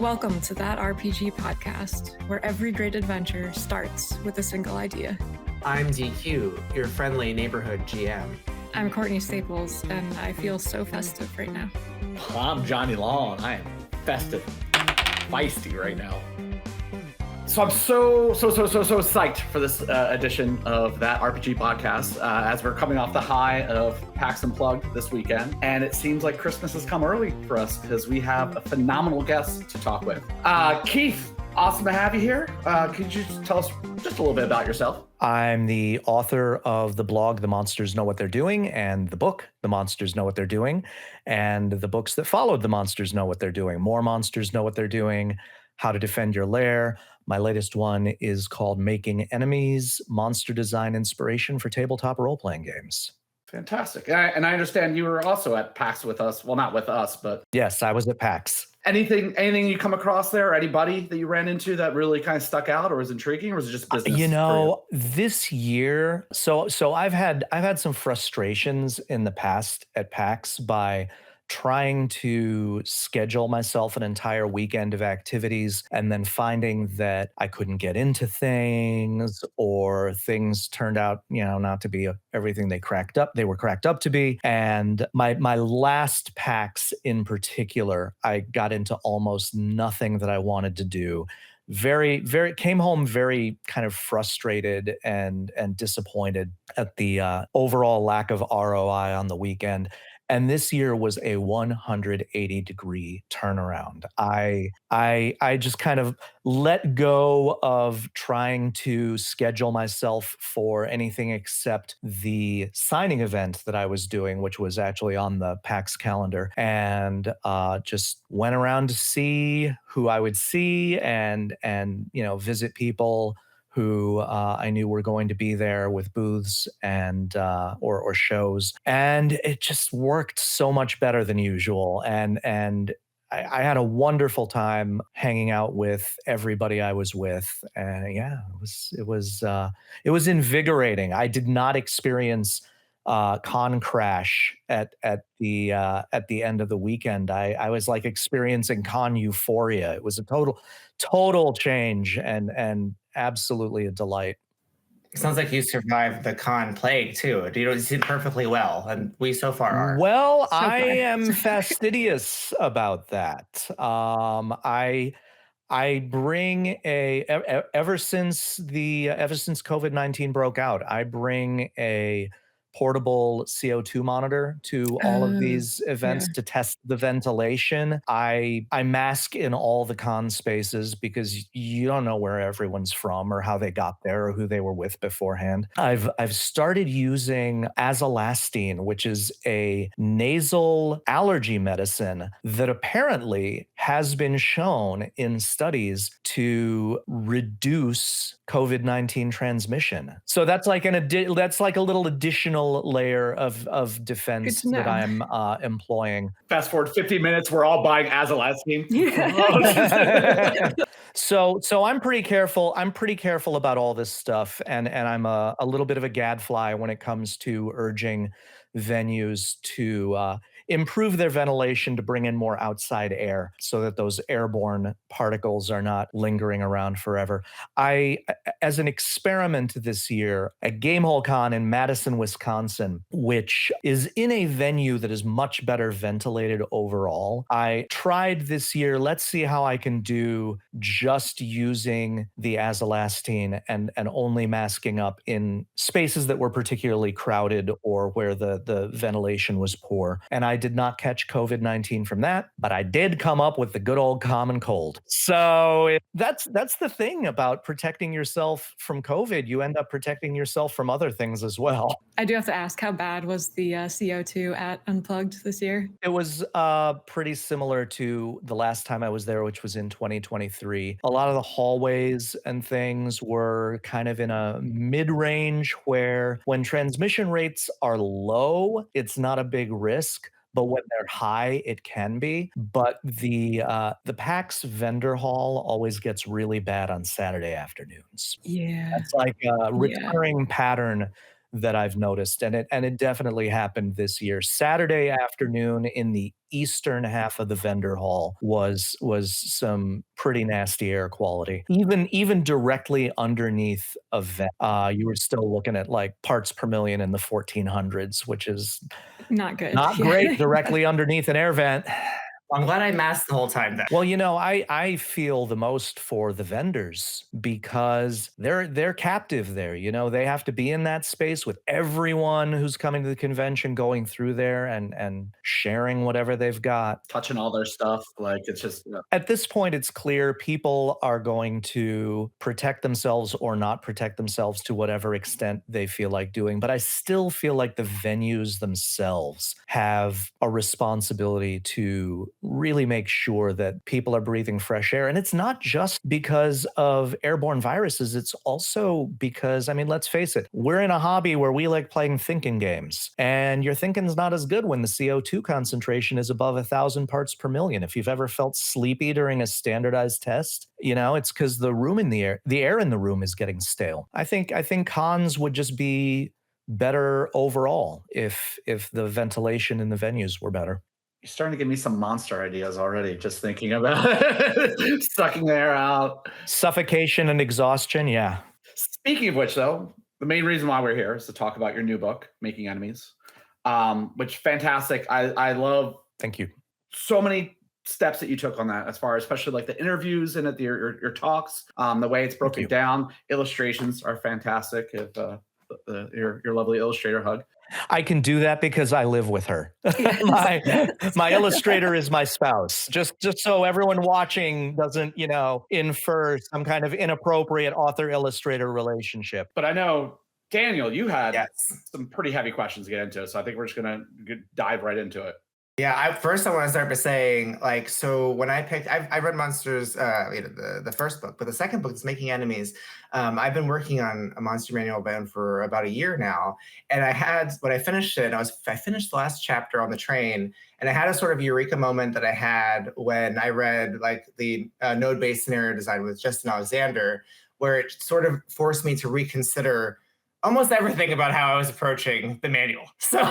Welcome to That RPG podcast, where every great adventure starts with a single idea. I'm DQ, your friendly neighborhood GM. I'm Courtney Staples, and I feel so festive right now. I'm Johnny Long. I am festive, feisty right now. So I'm so psyched for this edition of That RPG podcast as we're coming off the high of PAX Unplugged this weekend. And it seems like Christmas has come early for us because we have a phenomenal guest to talk with. Keith, awesome to have you here. Could you just tell us just a little bit about yourself? I'm the author of the blog, The Monsters Know What They're Doing, and the book, The Monsters Know What They're Doing, and the books that followed The Monsters Know What They're Doing. More Monsters Know What They're Doing, How to Defend Your Lair. My latest one is called Making Enemies, Monster Design Inspiration for Tabletop Role-Playing Games. Fantastic. And I understand you were also at PAX with us. Well, not with us, but... Yes, I was at PAX. Anything you come across there, or anybody that you ran into that really kind of stuck out or was intriguing, or was it just business? This year, so I've had some frustrations in the past at PAX by trying to schedule myself an entire weekend of activities and then finding that I couldn't get into things, or things turned out, not to be everything they were cracked up to be. And my last PAX in particular, I got into almost nothing that I wanted to do. Came home very kind of frustrated and disappointed at the overall lack of ROI on the weekend. And this year was a 180-degree turnaround. I just kind of let go of trying to schedule myself for anything except the signing event that I was doing, which was actually on the PAX calendar, and just went around to see who I would see and visit people who I knew were going to be there with booths and or shows, and it just worked so much better than usual. And I had a wonderful time hanging out with everybody I was with, and yeah, it was invigorating. I did not experience con crash at the end of the weekend. I was like experiencing con euphoria. It was a total change and absolutely a delight. It sounds like you survived the con plague too. You seem perfectly well, and we so far are. Well, I am fastidious about that. I bring ever since COVID-19 broke out, I bring a portable CO2 monitor to all of these events to test the ventilation. I mask in all the con spaces because you don't know where everyone's from or how they got there or who they were with beforehand. I've started using azolastine, which is a nasal allergy medicine that apparently has been shown in studies to reduce COVID-19 transmission. So that's like a little additional layer of defense that I'm employing. Fast forward 50 minutes, we're all buying azolastine. So I'm pretty careful. I'm pretty careful about all this stuff, and I'm a little bit of a gadfly when it comes to urging venues to improve their ventilation to bring in more outside air so that those airborne particles are not lingering around forever. As an experiment this year at Gamehole Con in Madison, Wisconsin, which is in a venue that is much better ventilated overall, I tried this year, let's see how I can do just using the azolastine and only masking up in spaces that were particularly crowded or where the ventilation was poor. And I did not catch COVID-19 from that, but I did come up with the good old common cold. So that's the thing about protecting yourself from COVID. You end up protecting yourself from other things as well. I do have to ask, how bad was the CO2 at Unplugged this year? It was pretty similar to the last time I was there, which was in 2023. A lot of the hallways and things were kind of in a mid-range where when transmission rates are low, it's not a big risk. But when they're high, it can be. But the PAX vendor hall always gets really bad on Saturday afternoons. Yeah. That's like a recurring pattern that I've noticed, and it definitely happened this year. Saturday afternoon in the eastern half of the vendor hall was some pretty nasty air quality. Even directly underneath a vent, you were still looking at like parts per million in the 1400s, which is Not good. not great directly underneath an air vent. I'm glad I masked the whole time then. Well, I feel the most for the vendors because they're captive there. They have to be in that space with everyone who's coming to the convention, going through there and sharing whatever they've got. Touching all their stuff, like it's just At this point, it's clear people are going to protect themselves or not protect themselves to whatever extent they feel like doing. But I still feel like the venues themselves have a responsibility to really make sure that people are breathing fresh air. And it's not just because of airborne viruses. It's also because, I mean, let's face it, we're in a hobby where we like playing thinking games. And your thinking's not as good when the CO2 concentration is above 1,000 parts per million. If you've ever felt sleepy during a standardized test, it's because the air in the room is getting stale. I think cons would just be better overall if the ventilation in the venues were better. you're starting to give me some monster ideas already, just thinking about sucking the air out. Suffocation and exhaustion, yeah. Speaking of which, though, the main reason why we're here is to talk about your new book, Making Enemies, which fantastic. I love Thank you. so many steps that you took on that, as far as especially like the interviews and your talks, the way it's broken down. Illustrations are fantastic. If your lovely illustrator hug. I can do that because I live with her. My illustrator is my spouse. Just so everyone watching doesn't, infer some kind of inappropriate author-illustrator relationship. But I know, Daniel, you had some pretty heavy questions to get into, so I think we're just going to dive right into it. Yeah, I want to start by saying, so when I picked, I read Monsters, the first book, but the second book is Making Enemies. I've been working on a Monster Manual band for about a year now, and when I finished it, I finished the last chapter on the train, and I had a sort of eureka moment that I had when I read the node-based scenario design with Justin Alexander, where it sort of forced me to reconsider almost everything about how I was approaching the manual. So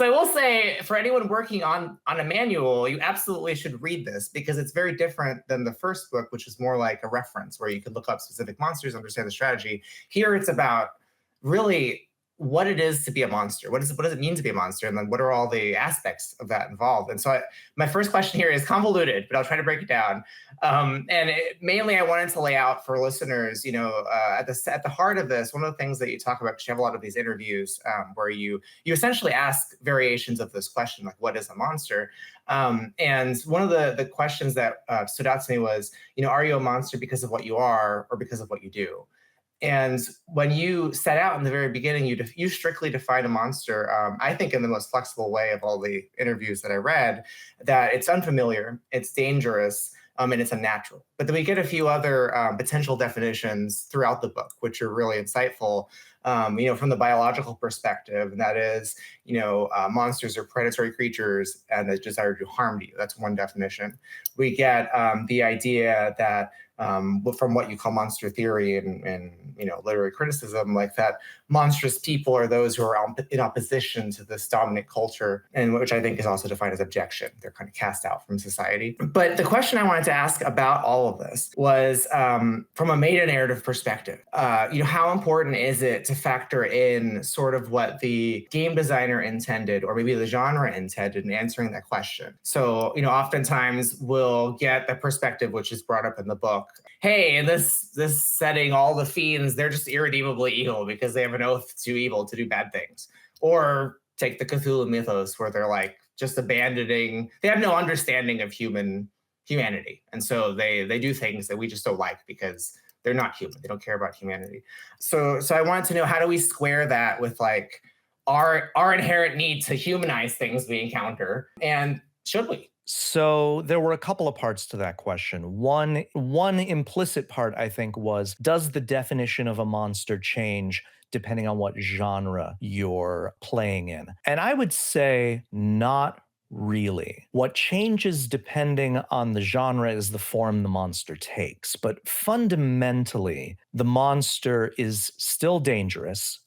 I will say, for anyone working on a manual, you absolutely should read this, because it's very different than the first book, which is more like a reference where you could look up specific monsters, understand the strategy. Here it's about really what it is to be a monster. What does it mean to be a monster? And then what are all the aspects of that involved? And so my first question here is convoluted, but I'll try to break it down. Mainly I wanted to lay out for listeners, at the heart of this, one of the things that you talk about, because you have a lot of these interviews where you essentially ask variations of this question, like what is a monster? And one of the questions that stood out to me was, are you a monster because of what you are or because of what you do? And when you set out in the very beginning, you strictly define a monster, I think in the most flexible way of all the interviews that I read, that it's unfamiliar, it's dangerous, and it's unnatural. But then we get a few other potential definitions throughout the book, which are really insightful, from the biological perspective. And that is, monsters are predatory creatures and they desire to do harm to you. That's one definition. We get the idea that from what you call monster theory and literary criticism, like that monstrous people are those who are in opposition to this dominant culture, and which I think is also defined as objection. They're kind of cast out from society. But the question I wanted to ask about all of this was from a meta-narrative perspective. How important is it to factor in sort of what the game designer intended, or maybe the genre intended, in answering that question? So, oftentimes we'll get the perspective, which is brought up in the book. Hey, in this setting, all the fiends, they're just irredeemably evil because they have an oath to evil, to do bad things. Or take the Cthulhu mythos, where they're like just abandoning, they have no understanding of humanity. And so they do things that we just don't like because they're not human. They don't care about humanity. So I wanted to know, how do we square that with our inherent need to humanize things we encounter? And should we? So there were a couple of parts to that question. One implicit part, I think, was, does the definition of a monster change depending on what genre you're playing in? And I would say not really. What changes depending on the genre is the form the monster takes. But fundamentally, the monster is still dangerous,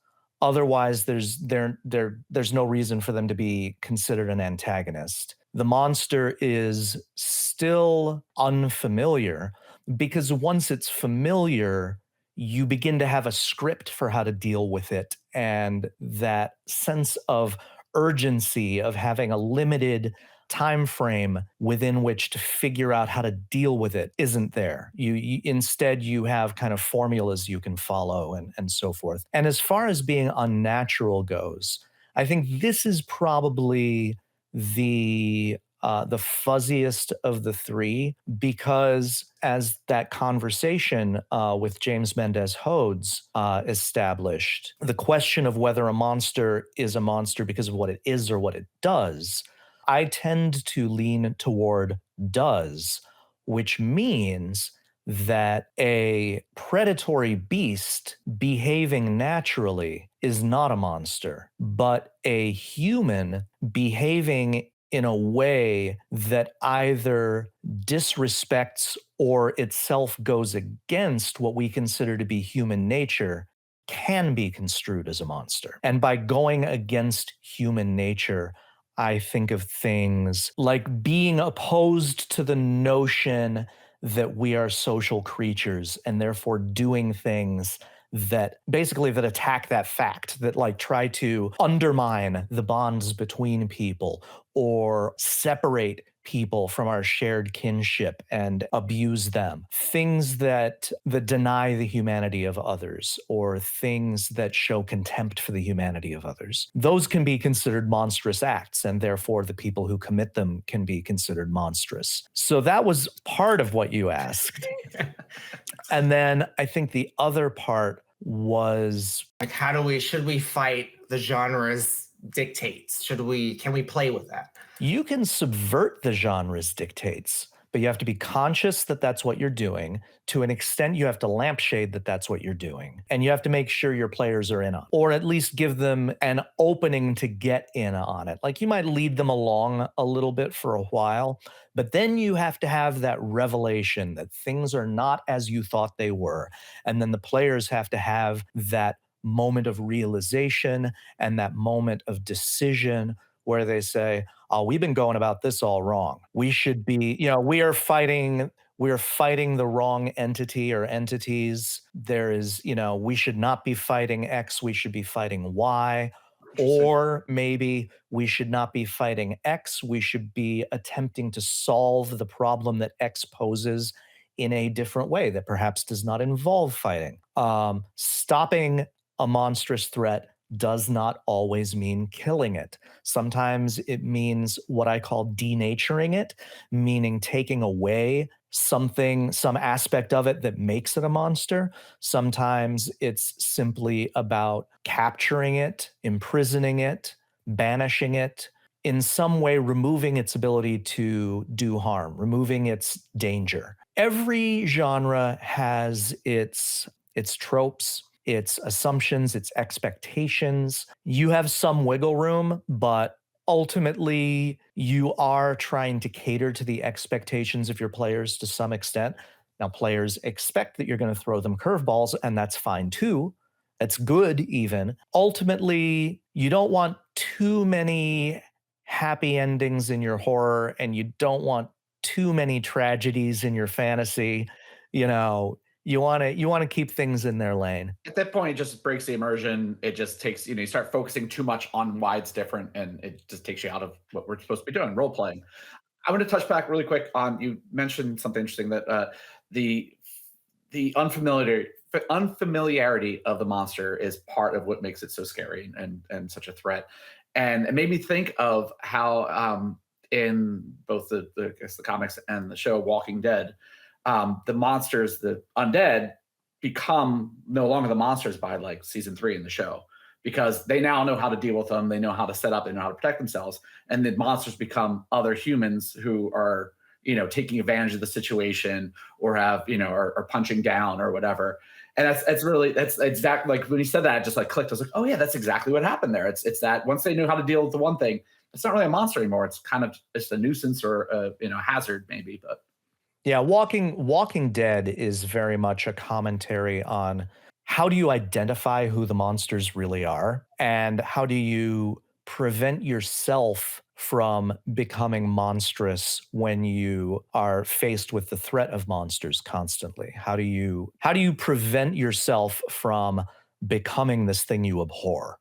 Otherwise, there's no reason for them to be considered an antagonist. The monster is still unfamiliar because once it's familiar, you begin to have a script for how to deal with it. And that sense of urgency of having a limited time frame within which to figure out how to deal with it isn't there. Instead you have kind of formulas you can follow and so forth. And as far as being unnatural goes, I think this is probably the fuzziest of the three, because as that conversation with James Mendez Hodes established, the question of whether a monster is a monster because of what it is or what it does, I tend to lean toward does, which means that a predatory beast behaving naturally is not a monster, but a human behaving in a way that either disrespects or itself goes against what we consider to be human nature can be construed as a monster. And by going against human nature, I think of things like being opposed to the notion that we are social creatures and therefore doing things that basically that attack that fact, that like try to undermine the bonds between people or separate people from our shared kinship and abuse them. Things that deny the humanity of others, or things that show contempt for the humanity of others. Those can be considered monstrous acts, and therefore the people who commit them can be considered monstrous. So that was part of what you asked. And then I think the other part was like, should we fight the genre's dictates? Can we play with that? You can subvert the genre's dictates, but you have to be conscious that that's what you're doing. To an extent, you have to lampshade that that's what you're doing. And you have to make sure your players are in on it, or at least give them an opening to get in on it. Like you might lead them along a little bit for a while, but then you have to have that revelation that things are not as you thought they were. And then the players have to have that moment of realization and that moment of decision where they say, oh, we've been going about this all wrong. We should be, we are fighting the wrong entity or entities. There is, we should not be fighting X, we should be fighting Y. Or maybe we should not be fighting X, we should be attempting to solve the problem that X poses in a different way that perhaps does not involve fighting. Stopping a monstrous threat does not always mean killing it. Sometimes it means what I call denaturing it, meaning taking away some aspect of it that makes it a monster. Sometimes it's simply about capturing it, imprisoning it, banishing it, in some way removing its ability to do harm, removing its danger. Every genre has its tropes, its assumptions, its expectations. You have some wiggle room, but ultimately you are trying to cater to the expectations of your players to some extent. Now, players expect that you're going to throw them curveballs, and that's fine too. That's good even. Ultimately, you don't want too many happy endings in your horror, and you don't want too many tragedies in your fantasy. You want to keep things in their lane. At that point, it just breaks the immersion. It just takes, you start focusing too much on why it's different, and it just takes you out of what we're supposed to be doing, role playing. I want to touch back really quick on, you mentioned something interesting, that the unfamiliarity of the monster is part of what makes it so scary and such a threat. And it made me think of how in both the comics and the show Walking Dead, the monsters, the undead, become no longer the monsters by like season 3 in the show, because they now know how to deal with them. They know how to set up, they know how to protect themselves. And the monsters become other humans who are, taking advantage of the situation, or have, are punching down or whatever. And that's exactly, like when you said that, it just like clicked. I was like, oh yeah, that's exactly what happened there. It's that once they knew how to deal with the one thing, it's not really a monster anymore. It's kind of just a nuisance or a hazard maybe, but. Yeah, Walking Dead is very much a commentary on how do you identify who the monsters really are? And how do you prevent yourself from becoming monstrous when you are faced with the threat of monsters constantly? How do you prevent yourself from becoming this thing you abhor?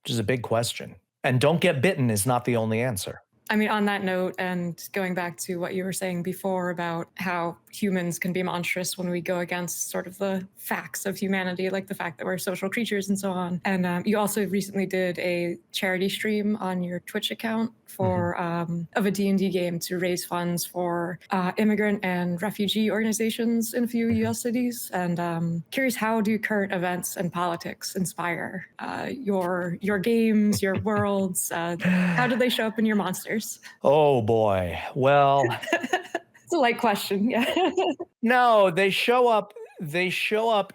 Which is a big question. And don't get bitten is not the only answer. I mean, on that note, and going back to what you were saying before about how humans can be monstrous when we go against sort of the facts of humanity, like the fact that we're social creatures and so on. And you also recently did a charity stream on your Twitch account for of a D&D game to raise funds for immigrant and refugee organizations in a few U.S. cities. And curious, how do current events and politics inspire your games, your worlds? How do they show up in your monsters? Oh boy. Well, it's a light question. Yeah. no, they show up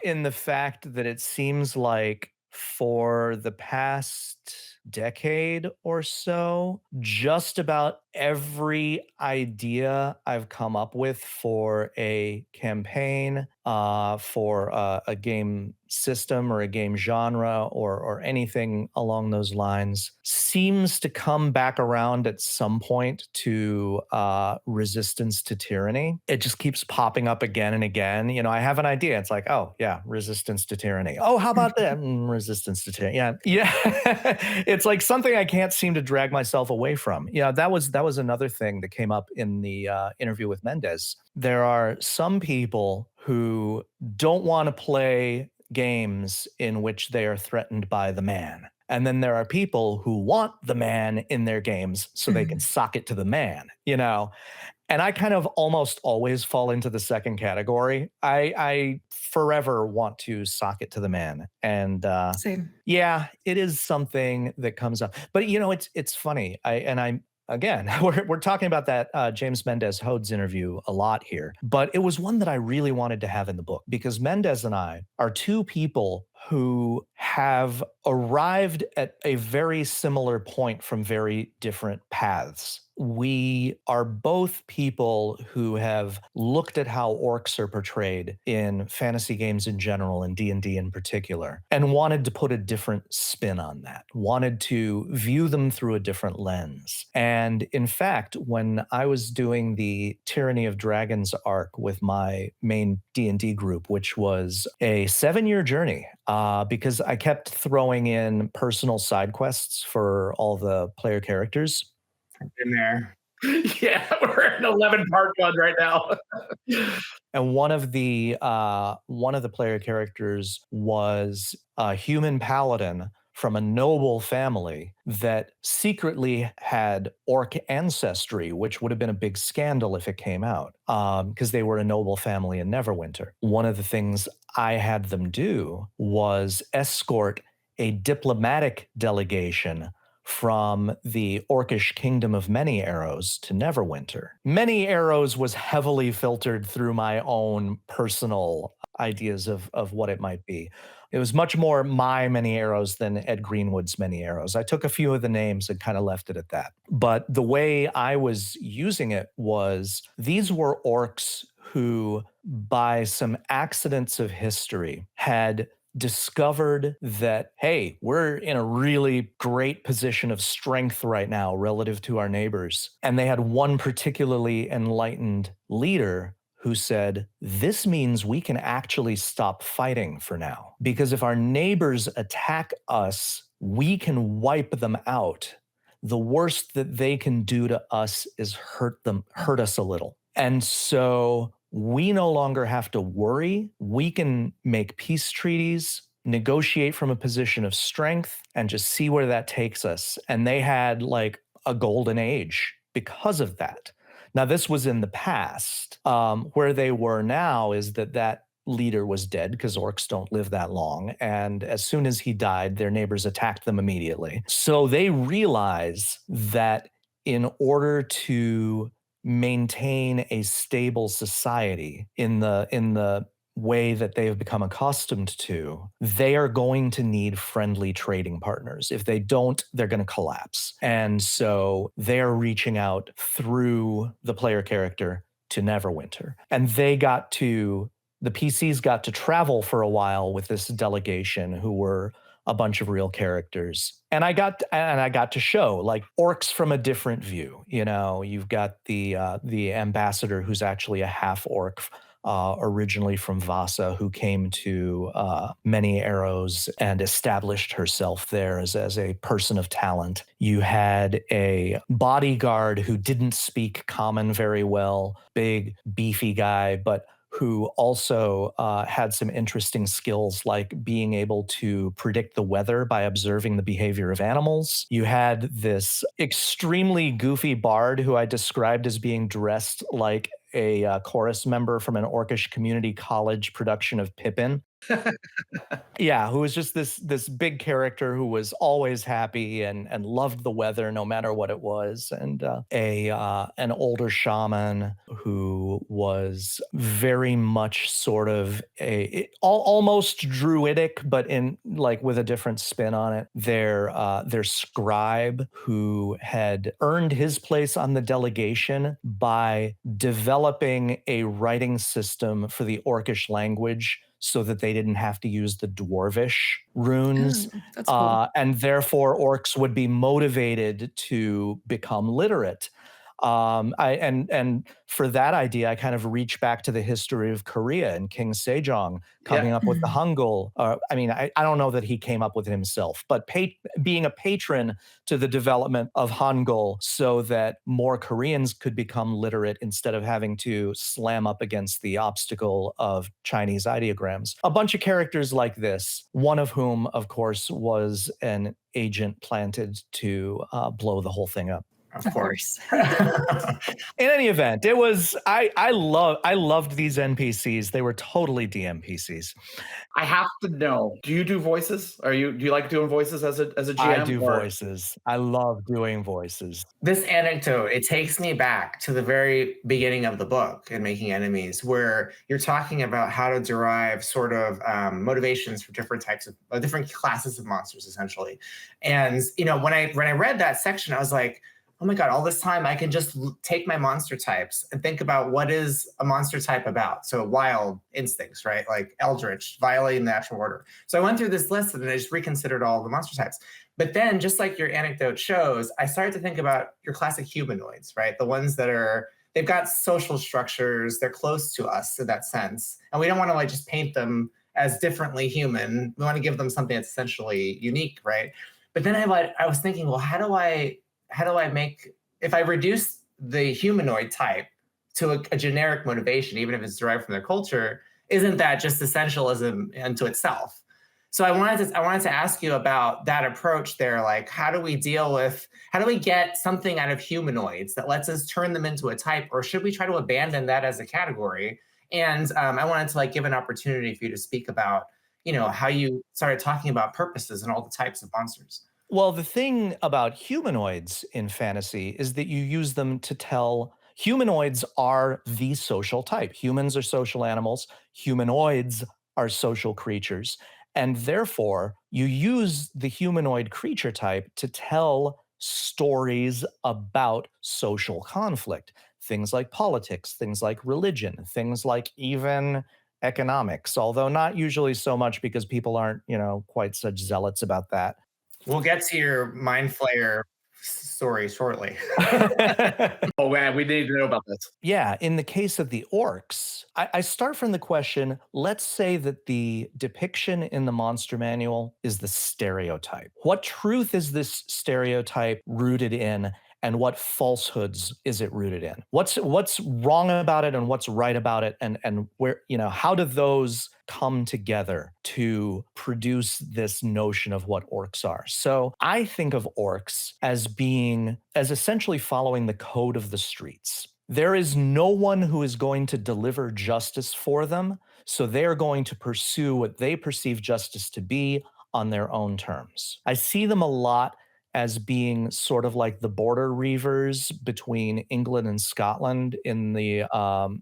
in the fact that it seems like for the past decade or so, just about every idea I've come up with for a campaign, for a game system or a game genre or anything along those lines seems to come back around at some point to resistance to tyranny. It just keeps popping up again and again. You know, I have an idea. It's like, oh yeah, resistance to tyranny. Oh, how about that? Resistance to tyranny. Yeah, yeah. It's like something I can't seem to drag myself away from. Yeah, that was another thing that came up in the interview with Mendez. There are some people who don't want to play games in which they are threatened by the man. And then there are people who want the man in their games so they can sock it to the man, you know? And I kind of almost always fall into the second category. I forever want to sock it to the man. And Same. yeah, it is something that comes up. But you know, it's funny. Again, we're talking about that James Mendez Hodes interview a lot here, but it was one that I really wanted to have in the book because Mendez and I are two people who have arrived at a very similar point from very different paths. We are both people who have looked at how orcs are portrayed in fantasy games in general and D&D in particular, and wanted to put a different spin on that, wanted to view them through a different lens. And in fact, when I was doing the Tyranny of Dragons arc with my main D&D group, which was a 7-year journey, because I kept throwing in personal side quests for all the player characters. In there. Yeah, we're in 11-part one right now. And one of the player characters was a human paladin from a noble family that secretly had orc ancestry, which would have been a big scandal if it came out, because they were a noble family in Neverwinter. One of the things I had them do was escort a diplomatic delegation from the orcish kingdom of Many Arrows to Neverwinter. Many Arrows was heavily filtered through my own personal ideas of what it might be. It was much more my Many Arrows than Ed Greenwood's Many Arrows. I took a few of the names and kind of left it at that. But the way I was using it was these were orcs who, by some accidents of history, had discovered that, hey, we're in a really great position of strength right now relative to our neighbors. And they had one particularly enlightened leader who said, this means we can actually stop fighting for now. Because if our neighbors attack us, we can wipe them out. The worst that they can do to us is hurt us a little. And so we no longer have to worry. We can make peace treaties, negotiate from a position of strength, and just see where that takes us. And they had like a golden age because of that. Now, this was in the past. Where they were now is that leader was dead because orcs don't live that long. And as soon as he died, their neighbors attacked them immediately. So they realize that in order to maintain a stable society in the way that they have become accustomed to, they are going to need friendly trading partners. If they don't, they're going to collapse. And so they're reaching out through the player character to Neverwinter. And they got to The PCs got to travel for a while with this delegation who were a bunch of real characters. And I got to show like orcs from a different view. You know, you've got the ambassador who's actually a half orc, originally from Vasa, who came to Many Arrows and established herself there as a person of talent. You had a bodyguard who didn't speak common very well, big, beefy guy, but who also had some interesting skills like being able to predict the weather by observing the behavior of animals. You had this extremely goofy bard who I described as being dressed like a chorus member from an Orcish community college production of Pippin. Yeah, who was just this big character who was always happy and loved the weather no matter what it was, and an older shaman who was very much sort of almost druidic, but in like with a different spin on it. Their scribe who had earned his place on the delegation by developing a writing system for the Orcish language, so that they didn't have to use the dwarvish runes. Oh, that's cool. And therefore orcs would be motivated to become literate. And for that idea, I kind of reach back to the history of Korea and King Sejong coming up with the Hangul. I mean, I don't know that he came up with it himself, but being a patron to the development of Hangul so that more Koreans could become literate instead of having to slam up against the obstacle of Chinese ideograms. A bunch of characters like this, one of whom, of course, was an agent planted to blow the whole thing up. Of course. In any event, it was I loved these NPCs. They were totally DMPCs. I have to know, do you do voices? Do you like doing voices as a GM? I do voices. I love doing voices. This anecdote, it takes me back to the very beginning of the book in Making Enemies, where you're talking about how to derive sort of motivations for different types of different classes of monsters, essentially. And you know, when I read that section, I was like, oh my God, all this time I can just take my monster types and think about what is a monster type about. So wild instincts, right? Like eldritch, violating the natural order. So I went through this list and I just reconsidered all the monster types. But then, just like your anecdote shows, I started to think about your classic humanoids, right? The ones that they've got social structures, they're close to us in that sense. And we don't want to like just paint them as differently human. We want to give them something that's essentially unique, right? But then I was thinking, well, how do I make, if I reduce the humanoid type to a generic motivation, even if it's derived from their culture, isn't that just essentialism unto itself? So I wanted to ask you about that approach there. Like, how do we get something out of humanoids that lets us turn them into a type, or should we try to abandon that as a category? And I wanted to like give an opportunity for you to speak about, you know, how you started talking about purposes and all the types of monsters. Well, the thing about humanoids in fantasy is that you use them to tell humanoids are the social type. Humans are social animals. Humanoids are social creatures. And therefore, you use the humanoid creature type to tell stories about social conflict. Things like politics, things like religion, things like even economics, although not usually so much because people aren't, quite such zealots about that. We'll get to your Mind Flayer story shortly. Oh man, we need to know about this. Yeah, in the case of the orcs, I start from the question, let's say that the depiction in the monster manual is the stereotype. What truth is this stereotype rooted in? And what falsehoods is it rooted in? What's wrong about it and what's right about it? And where, how do those come together to produce this notion of what orcs are? So I think of orcs as essentially following the code of the streets. There is no one who is going to deliver justice for them, so they're going to pursue what they perceive justice to be on their own terms. I see them a lot as being sort of like the border reavers between England and Scotland in the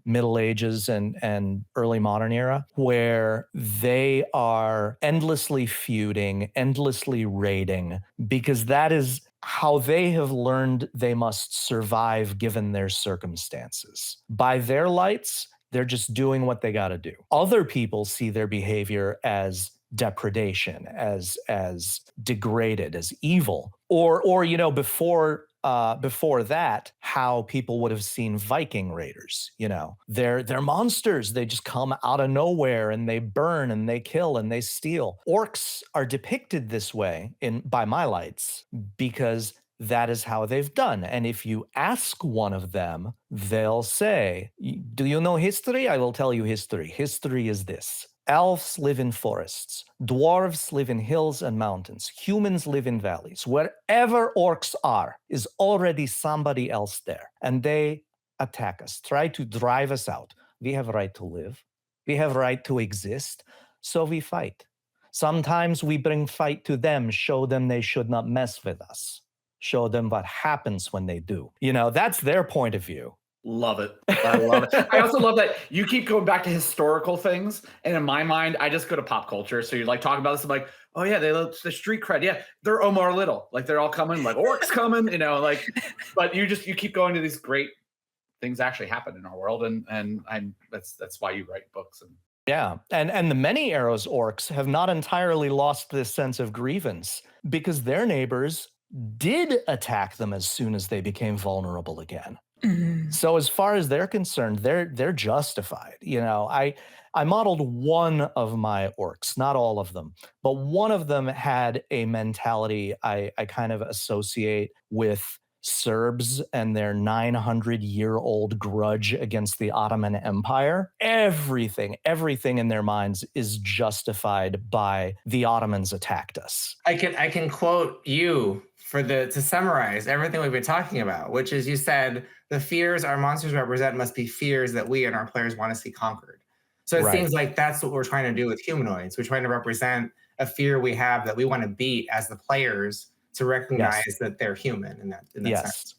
Middle Ages and early modern era, where they are endlessly feuding, endlessly raiding, because that is how they have learned they must survive given their circumstances. By their lights, They're just doing what they got to do. Other people see their behavior as depredation, as degraded, as evil, or before that, how people would have seen Viking raiders. They're monsters. They just come out of nowhere and they burn and they kill and they steal. Orcs are depicted this way by my lights because that is how they've done. And if you ask one of them, they'll say, "Do you know history? I will tell you history. History is this. Elves live in forests. Dwarves live in hills and mountains. Humans live in valleys. Wherever orcs are is already somebody else there. And they attack us, try to drive us out. We have a right to live. We have a right to exist. So we fight. Sometimes we bring fight to them, show them they should not mess with us. Show them what happens when they do." That's their point of view. Love it. I love it. I also love that you keep going back to historical things. And in my mind, I just go to pop culture. So you're like talking about this. I'm like, oh yeah, they love the street cred. Yeah, they're Omar Little. Like they're all coming, like orcs coming, but you keep going to these great things actually happen in our world. And that's why you write books. Yeah. And the Many Arrows orcs have not entirely lost this sense of grievance because their neighbors did attack them as soon as they became vulnerable again. Mhm. So as far as they're concerned, they're justified. I modeled one of my orcs, not all of them, but one of them had a mentality I kind of associate with Serbs and their 900-year-old grudge against the Ottoman Empire. Everything in their minds is justified by the Ottomans attacked us. I can quote you to summarize everything we've been talking about, which is you said the fears our monsters represent must be fears that we and our players want to see conquered. So it seems like that's what we're trying to do with humanoids. We're trying to represent a fear we have that we want to beat as the players to recognize that they're human in that sense.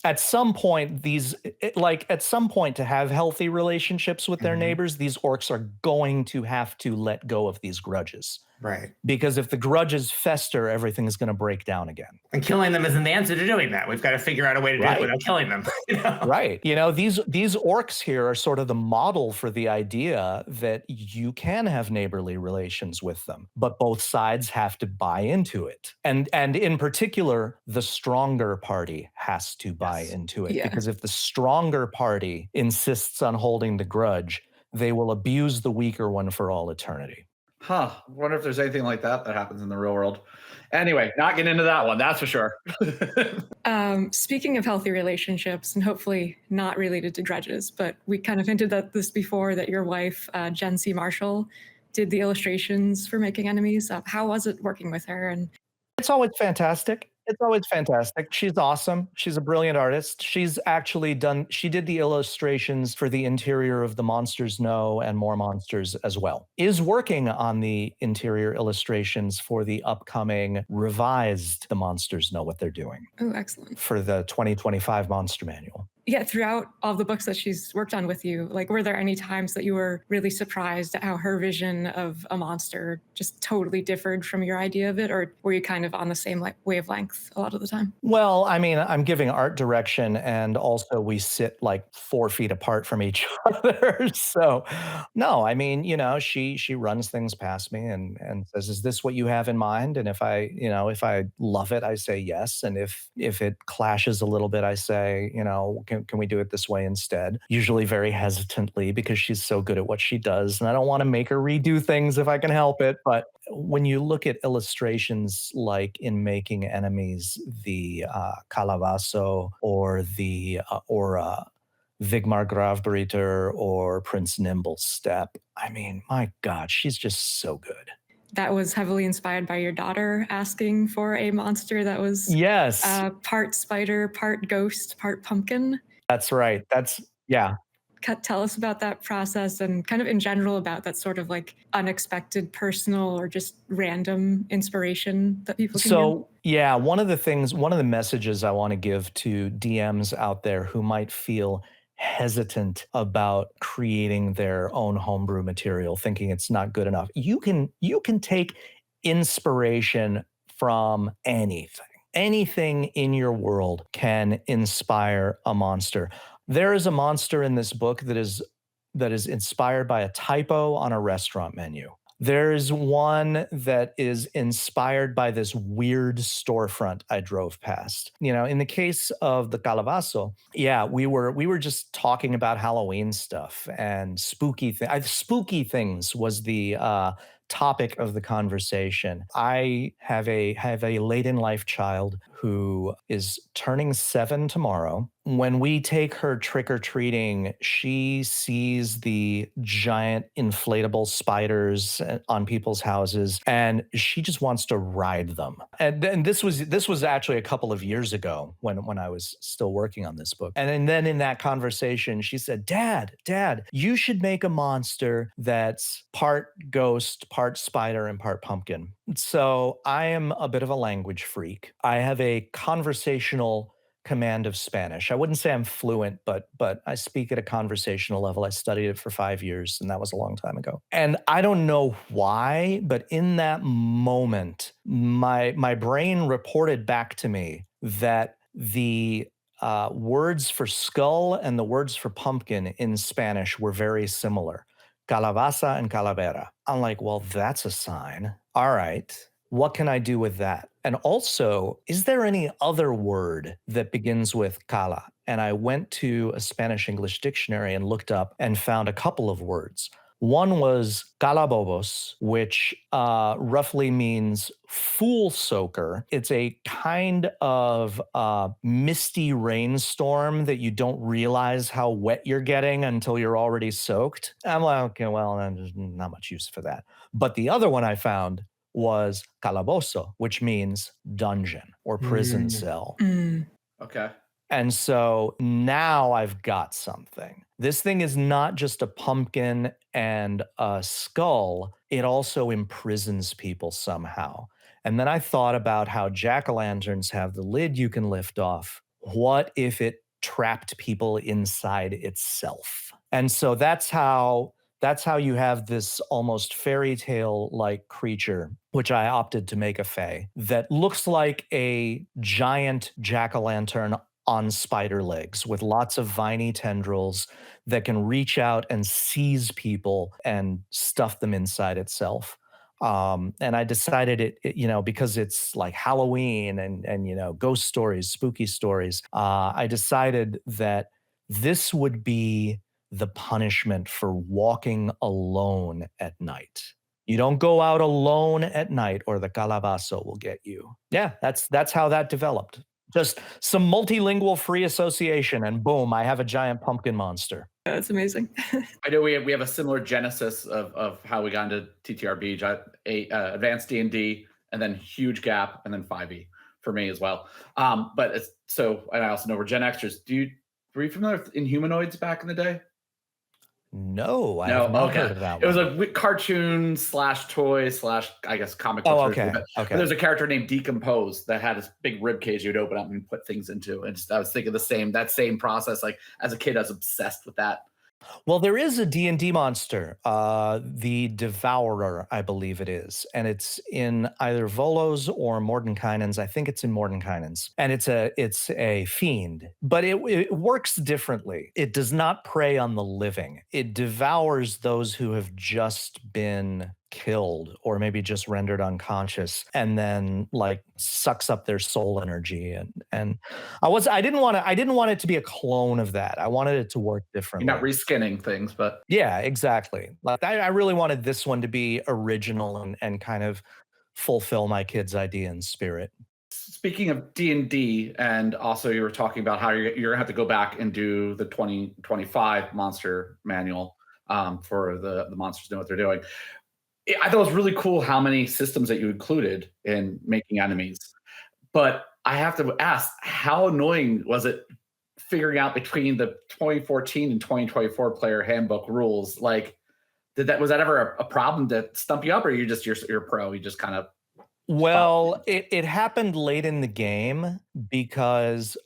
At some point, to have healthy relationships with their neighbors, these orcs are going to have to let go of these grudges. Right. Because if the grudges fester, everything is going to break down again. And killing them isn't the answer to doing that. We've got to figure out a way to do it without killing them. Right. These orcs here are sort of the model for the idea that you can have neighborly relations with them, but both sides have to buy into it. And in particular, the stronger party has to buy into it. Yeah. Because if the stronger party insists on holding the grudge, they will abuse the weaker one for all eternity. I wonder if there's anything like that happens in the real world. Anyway, not getting into that one, that's for sure. Speaking of healthy relationships, and hopefully not related to grudges, but we kind of hinted at this before, that your wife, Jen C. Marshall, did the illustrations for Making Enemies. How was it working with her? And it's always fantastic. It's always fantastic. She's awesome. She's a brilliant artist. She did the illustrations for the interior of The Monsters Know and More Monsters as well. Is working on the interior illustrations for the upcoming revised The Monsters Know What They're Doing. Oh, excellent. For the 2025 Monster Manual. Yeah, throughout all the books that she's worked on with you, were there any times that you were really surprised at how her vision of a monster just totally differed from your idea of it? Or were you kind of on the same wavelength a lot of the time? Well, I mean, I'm giving art direction, and also we sit 4 feet apart from each other. So no, I mean, she runs things past me and says, "Is this what you have in mind?" And if I love it, I say yes. And if it clashes a little bit, I say, can we do it this way instead? Usually very hesitantly, because she's so good at what she does. And I don't want to make her redo things if I can help it. But when you look at illustrations like in Making Enemies, the Calavaso or the Vigmar Gravbreiter or Prince Nimblestep, I mean, my God, she's just so good. That was heavily inspired by your daughter asking for a monster that was part spider, part ghost, part pumpkin. That's right. Yeah. Tell us about that process and kind of in general about that sort of unexpected personal or just random inspiration that people can do. Yeah, one of the messages I want to give to DMs out there who might feel hesitant about creating their own homebrew material, thinking it's not good enough. You can take inspiration from anything. Anything in your world can inspire a monster. There is a monster in this book that is that is inspired by a typo on a restaurant menu. There's one that is inspired by this weird storefront I drove past. You know, in the case of the Calabazo, yeah, we were just talking about Halloween stuff and spooky things was the topic of the conversation. I have a late in life child who is turning 7 tomorrow. When we take her trick or treating, she sees the giant inflatable spiders on people's houses, and she just wants to ride them. And this was actually a couple of years ago when I was still working on this book. And then in that conversation, she said, "Dad, you should make a monster that's part ghost, part spider, and part pumpkin." So I am a bit of a language freak. I have a conversational command of Spanish. I wouldn't say I'm fluent, but I speak at a conversational level. I studied it for 5 years, and that was a long time ago. And I don't know why, but in that moment, my brain reported back to me that the words for skull and the words for pumpkin in Spanish were very similar. Calabaza and calavera. I'm like, well, that's a sign. All right. What can I do with that? And also, is there any other word that begins with cala? And I went to a Spanish English dictionary and looked up and found a couple of words. One was calabobos, which roughly means fool soaker. It's a kind of misty rainstorm that you don't realize how wet you're getting until you're already soaked. I'm like, okay, well, there's not much use for that. But the other one I found was calabozo, which means dungeon or prison cell. Okay. And so now I've got something. This thing is not just a pumpkin and a skull, it also imprisons people somehow. And then I thought about how jack-o'-lanterns have the lid you can lift off. What if it trapped people inside itself? And so that's how you have this almost fairy tale like creature, which I opted to make a fae, that looks like a giant jack-o'-lantern on spider legs with lots of viney tendrils that can reach out and seize people and stuff them inside itself. And I decided because it's like Halloween and ghost stories, spooky stories, I decided that this would be the punishment for walking alone at night. You don't go out alone at night or the calabazo will get you. Yeah, that's how that developed. Just some multilingual free association, and boom, I have a giant pumpkin monster. That's amazing. I know we have a similar genesis of how we got into TTRPG, advanced D&D, and then huge gap, and then 5e for me as well. But it's so, and I also know we're Gen Xers. Were you familiar with Inhumanoids back in the day? No, I have not heard of that one. It was a cartoon / toy / I guess comic book. Oh, okay. But there's a character named Decompose that had this big rib cage you'd open up and put things into. And I was thinking that same process. Like as a kid, I was obsessed with that. Well, there is a D&D monster, the Devourer, I believe it is. And it's in either Volo's or Mordenkainen's. I think it's in Mordenkainen's. And it's a fiend, but it works differently. It does not prey on the living. It devours those who have just been killed or maybe just rendered unconscious, and then like sucks up their soul energy. And I didn't want it to be a clone of that. I wanted it to work differently. You're not reskinning things, but yeah, exactly. Like I really wanted this one to be original and kind of fulfill my kid's idea and spirit. Speaking of D&D, and also you were talking about how you're gonna have to go back and do the 2025 monster manual for the monsters know what they're doing. I thought it was really cool how many systems that you included in making enemies. But I have to ask, how annoying was it figuring out between the 2014 and 2024 player handbook rules? Like, was that ever a problem that stump you up, or you're pro? You just kind of Well, it happened late in the game because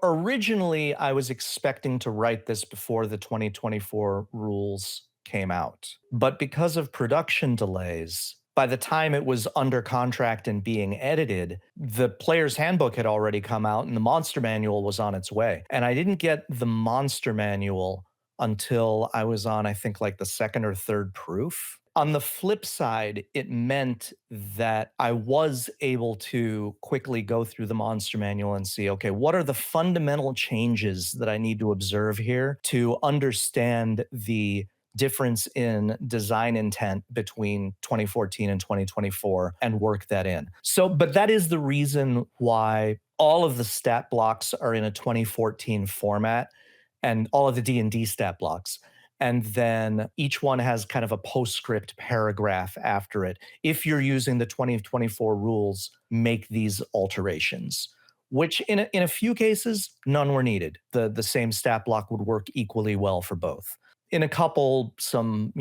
originally I was expecting to write this before the 2024 rules came out. But because of production delays, by the time it was under contract and being edited, the player's handbook had already come out and the monster manual was on its way. And I didn't get the monster manual until I was on, I think, like the second or third proof. On the flip side, it meant that I was able to quickly go through the monster manual and see, okay, what are the fundamental changes that I need to observe here to understand the difference in design intent between 2014 and 2024 and work that in. So, but that is the reason why all of the stat blocks are in a 2014 format, and all of the D&D stat blocks. And then each one has kind of a postscript paragraph after it. If you're using the 2024 rules, make these alterations, which in a few cases, none were needed. The same stat block would work equally well for both. In a couple, some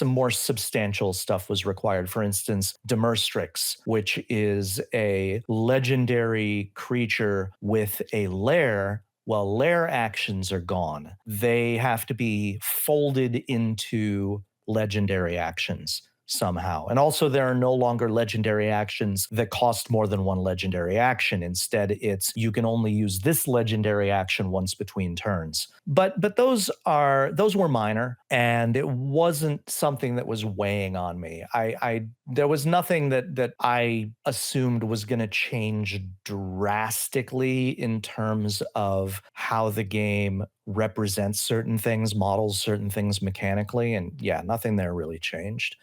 more substantial stuff was required. For instance, Demerstrix, which is a legendary creature with a lair. Well, lair actions are gone. They have to be folded into legendary actions somehow. And also, there are no longer legendary actions that cost more than one legendary action. Instead, it's you can only use this legendary action once between turns. But those were minor, and it wasn't something that was weighing on me. There was nothing that I assumed was going to change drastically in terms of how the game represents certain things, models certain things mechanically, and yeah, nothing there really changed.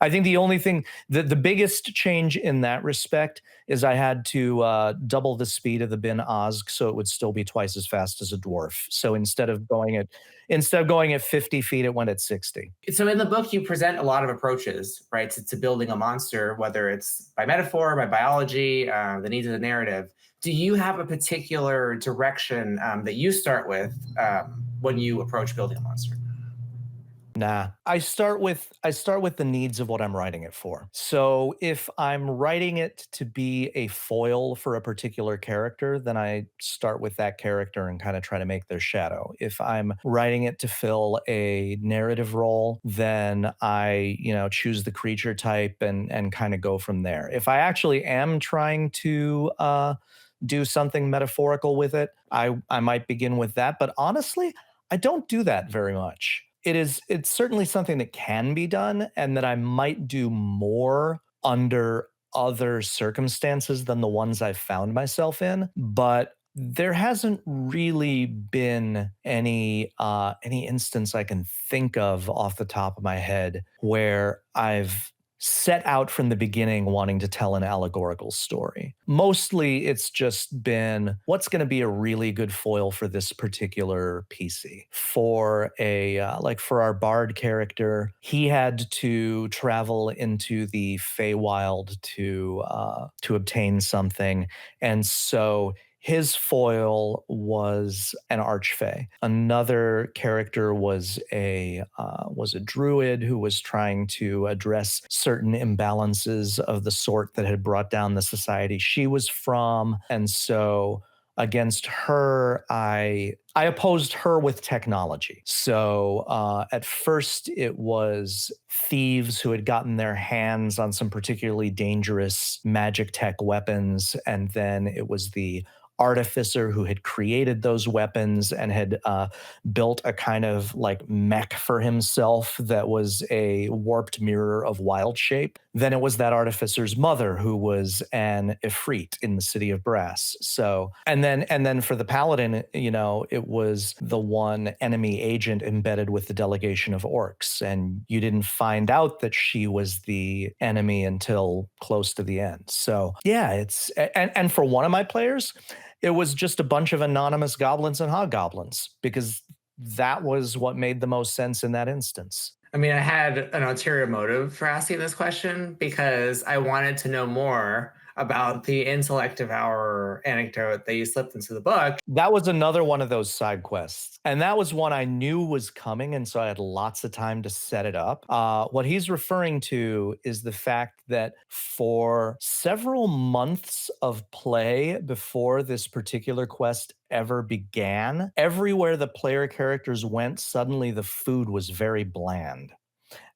I think the only thing, the biggest change in that respect is I had to double the speed of the bin Ozg so it would still be twice as fast as a dwarf. So instead of going at 50 feet, it went at 60. So in the book, you present a lot of approaches, right, to building a monster, whether it's by metaphor, by biology, the needs of the narrative. Do you have a particular direction that you start with when you approach building a monster? Nah, I start with the needs of what I'm writing it for. So if I'm writing it to be a foil for a particular character, then I start with that character and kind of try to make their shadow. If I'm writing it to fill a narrative role, then I, choose the creature type and kind of go from there. If I actually am trying to do something metaphorical with it, I might begin with that. But honestly, I don't do that very much. It's certainly something that can be done and that I might do more under other circumstances than the ones I've found myself in, but there hasn't really been any instance I can think of off the top of my head where I've set out from the beginning wanting to tell an allegorical story. Mostly it's just been what's going to be a really good foil for this particular PC. For for our bard character, he had to travel into the Feywild to obtain something, and so his foil was an archfey. Another character was a druid who was trying to address certain imbalances of the sort that had brought down the society she was from, and so against her, I opposed her with technology. So at first it was thieves who had gotten their hands on some particularly dangerous magic tech weapons, and then it was the artificer who had created those weapons and had built a kind of like mech for himself that was a warped mirror of wild shape. Then it was that artificer's mother who was an Ifrit in the city of Brass. So, and then for the paladin, it was the one enemy agent embedded with the delegation of orcs, and you didn't find out that she was the enemy until close to the end. So yeah, it's and for one of my players, it was just a bunch of anonymous goblins and hobgoblins, because that was what made the most sense in that instance. I mean, I had an ulterior motive for asking this question because I wanted to know more about the intellect of our anecdote that you slipped into the book. That was another one of those side quests. And that was one I knew was coming, and so I had lots of time to set it up. What he's referring to is the fact that for several months of play before this particular quest ever began, everywhere the player characters went, suddenly the food was very bland.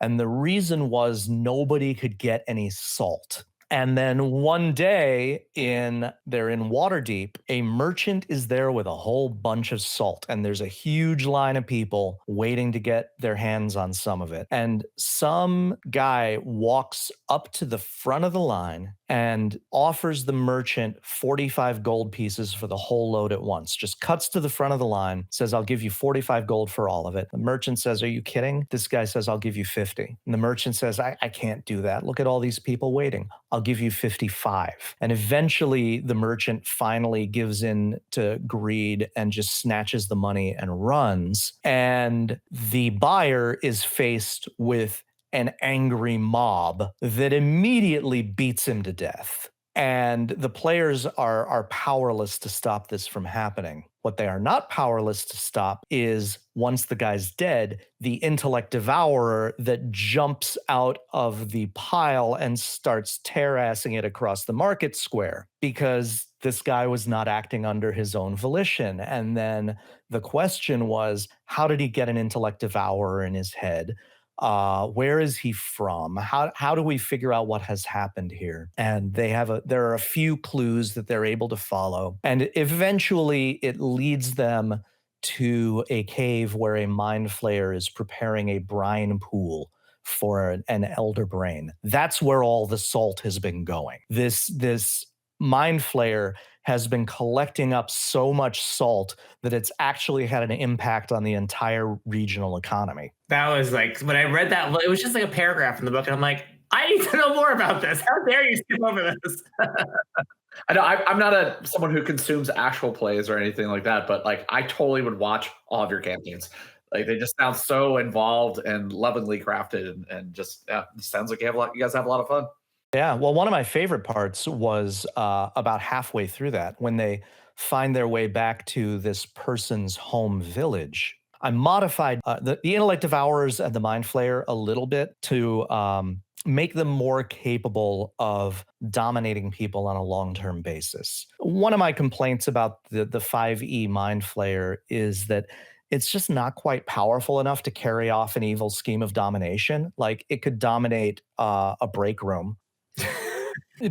And the reason was nobody could get any salt. And then one day they're in Waterdeep, a merchant is there with a whole bunch of salt, and there's a huge line of people waiting to get their hands on some of it. And some guy walks up to the front of the line and offers the merchant 45 gold pieces for the whole load at once. Just cuts to the front of the line, says, I'll give you 45 gold for all of it. The merchant says, are you kidding? This guy says, I'll give you 50. And the merchant says, I can't do that. Look at all these people waiting. I'll give you 55. And eventually the merchant finally gives in to greed and just snatches the money and runs. And the buyer is faced with an angry mob that immediately beats him to death. And the players are powerless to stop this from happening. What they are not powerless to stop is, once the guy's dead, the intellect devourer that jumps out of the pile and starts tear-assing it across the market square, because this guy was not acting under his own volition. And then the question was, how did he get an intellect devourer in his head? Where is he from? How do we figure out what has happened here? And there are a few clues that they're able to follow, and eventually it leads them to a cave where a mind flayer is preparing a brine pool for an elder brain. That's where all the salt has been going. This mind flayer has been collecting up so much salt that it's actually had an impact on the entire regional economy. That was like, when I read that, it was just like a paragraph in the book, and I'm like, I need to know more about this. How dare you skip over this? I know I'm not someone who consumes actual plays or anything like that, but like I totally would watch all of your campaigns. Like they just sound so involved and lovingly crafted, and just it sounds like you guys have a lot of fun. Yeah, well, one of my favorite parts was about halfway through that, when they find their way back to this person's home village. I modified the intellect devourers and the mind flayer a little bit to make them more capable of dominating people on a long-term basis. One of my complaints about the 5e mind flayer is that it's just not quite powerful enough to carry off an evil scheme of domination. Like, it could dominate a break room.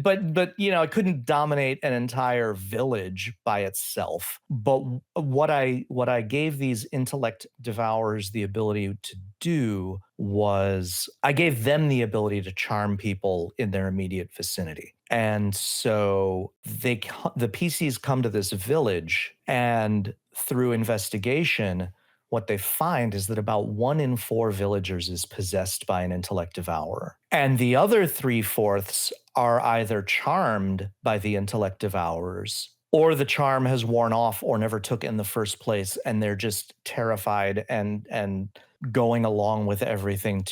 But it couldn't dominate an entire village by itself. But what I gave these intellect devourers the ability to do was, I gave them the ability to charm people in their immediate vicinity. And so the PCs come to this village, and through investigation, what they find is that about 1 in 4 villagers is possessed by an intellect devourer. And the other 3/4 are either charmed by the intellect devourers, or the charm has worn off or never took in the first place, and they're just terrified and going along with everything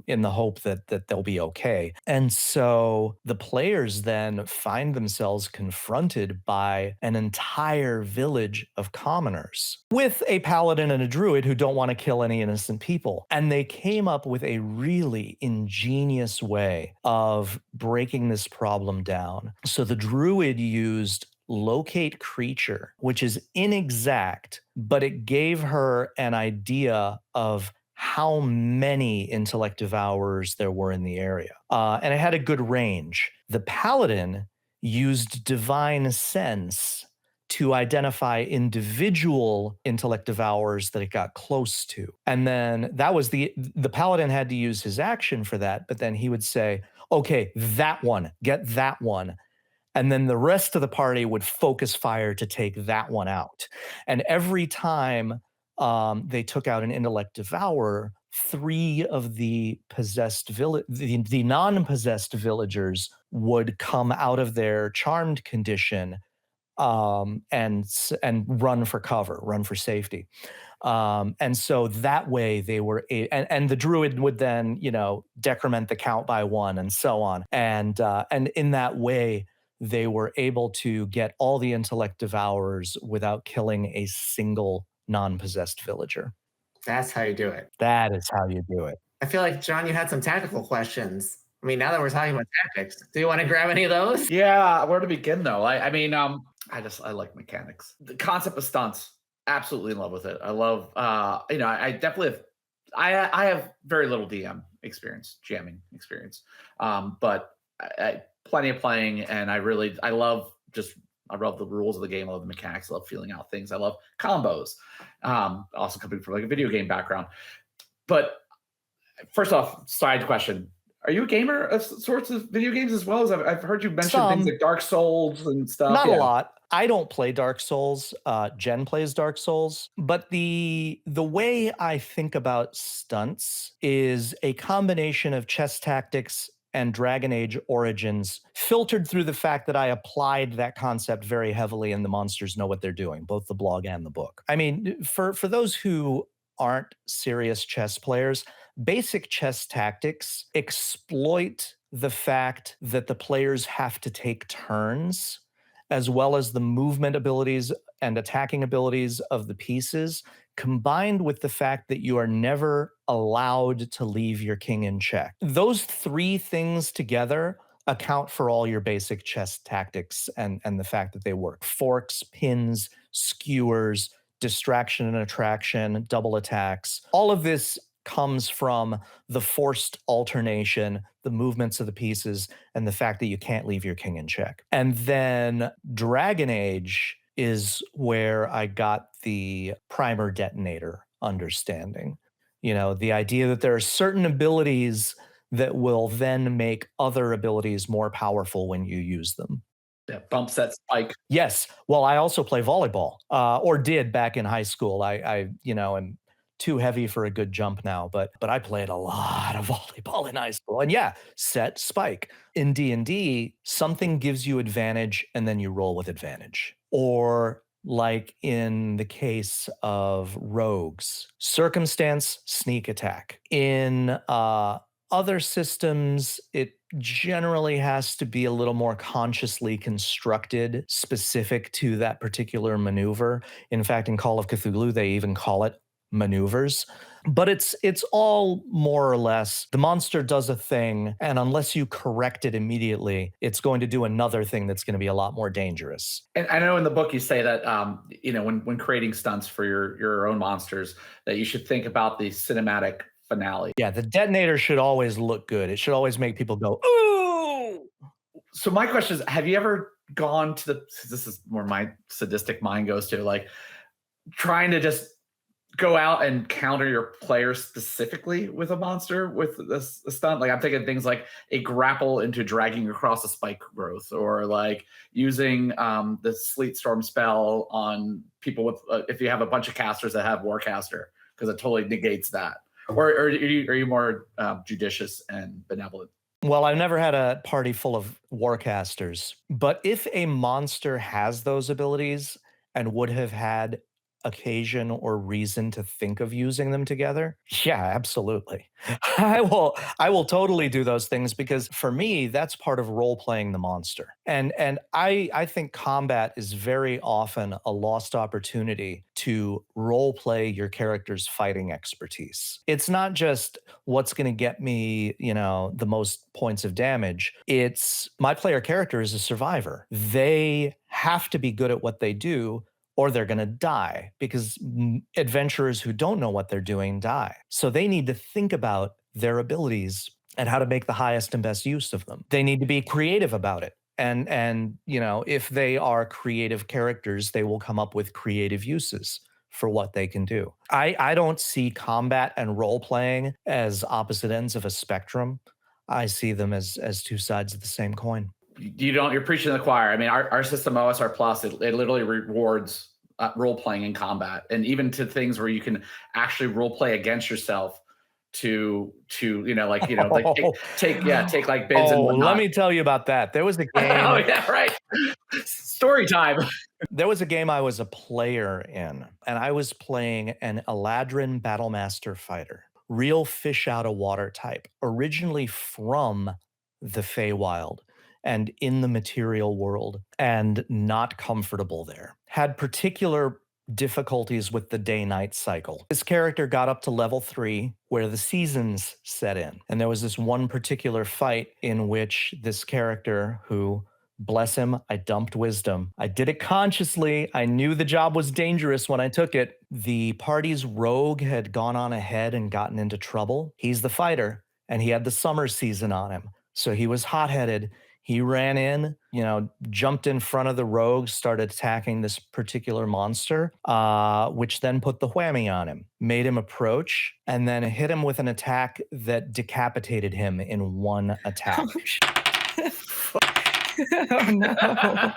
in the hope that they'll be okay. And so the players then find themselves confronted by an entire village of commoners with a paladin and a druid who don't want to kill any innocent people. And they came up with a really ingenious way of breaking this problem down. So the druid used locate creature, which is inexact, but it gave her an idea of how many intellect devourers there were in the area. And it had a good range. The paladin used divine sense to identify individual intellect devourers that it got close to. And then that was the paladin had to use his action for that, but then he would say, okay, that one, get that one. And then the rest of the party would focus fire to take that one out. And every time they took out an intellect devourer, 3 of the possessed the non-possessed villagers would come out of their charmed condition and run for cover, run for safety. And so that way they were, and the druid would then, decrement the count by 1 and so on. And in that way, they were able to get all the intellect devourers without killing a single non-possessed villager. That's how you do it. That is how you do it. I feel like, John, you had some tactical questions. I mean, now that we're talking about tactics, do you want to grab any of those? Yeah, where to begin though? I like mechanics. The concept of stunts, absolutely in love with it. I love, I definitely have, I have very little DM experience, jamming experience, but plenty of playing, and I love the rules of the game. I love the mechanics. I love feeling out things. I love combos. Also coming from like a video game background. But first off, side question: are you a gamer of sorts of video games as well? As I've heard you mention things like Dark Souls and stuff. Not a lot. I don't play Dark Souls. Jen plays Dark Souls. But the way I think about stunts is a combination of chess tactics and Dragon Age Origins, filtered through the fact that I applied that concept very heavily in The Monsters Know What They're Doing, both the blog and the book. I mean, for those who aren't serious chess players, basic chess tactics exploit the fact that the players have to take turns, as well as the movement abilities and attacking abilities of the pieces, combined with the fact that you are never allowed to leave your king in check. Those three things together account for all your basic chess tactics and the fact that they work. Forks, pins, skewers, distraction and attraction, double attacks. All of this comes from the forced alternation, the movements of the pieces, and the fact that you can't leave your king in check. And then Dragon Age is where I got the primer detonator understanding. You know, the idea that there are certain abilities that will then make other abilities more powerful when you use them. Yeah, bump set spike. Yes. Well, I also play volleyball, or did back in high school. I am too heavy for a good jump now, but I played a lot of volleyball in high school. And yeah, set spike. In D&D, something gives you advantage and then you roll with advantage. Or like in the case of rogues, circumstance, sneak attack. In other systems, it generally has to be a little more consciously constructed, specific to that particular maneuver. In fact, in Call of Cthulhu, they even call it maneuvers. But it's all more or less, the monster does a thing, and unless you correct it immediately, it's going to do another thing that's going to be a lot more dangerous. And I know in the book you say that when creating stunts for your own monsters, that you should think about the cinematic finale. Yeah, the detonator should always look good. It should always make people go, ooh! So my question is, have you ever gone to this is where my sadistic mind goes to, like trying to just go out and counter your players specifically with a monster with a stunt? Like I'm thinking things like a grapple into dragging across a spike growth, or like using the Sleet Storm spell on people with if you have a bunch of casters that have Warcaster, because it totally negates that. Or are you more judicious and benevolent? Well, I've never had a party full of Warcasters, but if a monster has those abilities and would have had occasion or reason to think of using them together, yeah, absolutely. I will totally do those things, because for me, that's part of role playing the monster. And I think combat is very often a lost opportunity to role play your character's fighting expertise. It's not just what's going to get me, the most points of damage. It's my player character is a survivor. They have to be good at what they do, or they're going to die, because adventurers who don't know what they're doing die. So they need to think about their abilities and how to make the highest and best use of them. They need to be creative about it. And if they are creative characters, they will come up with creative uses for what they can do. I don't see combat and role playing as opposite ends of a spectrum. I see them as two sides of the same coin. You're preaching to the choir. I mean, our system OSR Plus, it literally rewards role playing in combat, and even to things where you can actually role play against yourself to take like bids and whatnot. Let me tell you about that. There was a game. Oh yeah, right. Story time. There was a game I was a player in, and I was playing an Eladrin Battlemaster fighter, real fish out of water type, originally from the Feywild and in the material world, and not comfortable there. Had particular difficulties with the day-night cycle. This character got up to level 3, where the seasons set in. And there was this one particular fight in which this character, who, bless him, I dumped wisdom. I did it consciously. I knew the job was dangerous when I took it. The party's rogue had gone on ahead and gotten into trouble. He's the fighter, and he had the summer season on him. So he was hot-headed. He ran in, jumped in front of the rogue, started attacking this particular monster, which then put the whammy on him, made him approach, and then hit him with an attack that decapitated him in one attack. Oh, shit. Oh, no.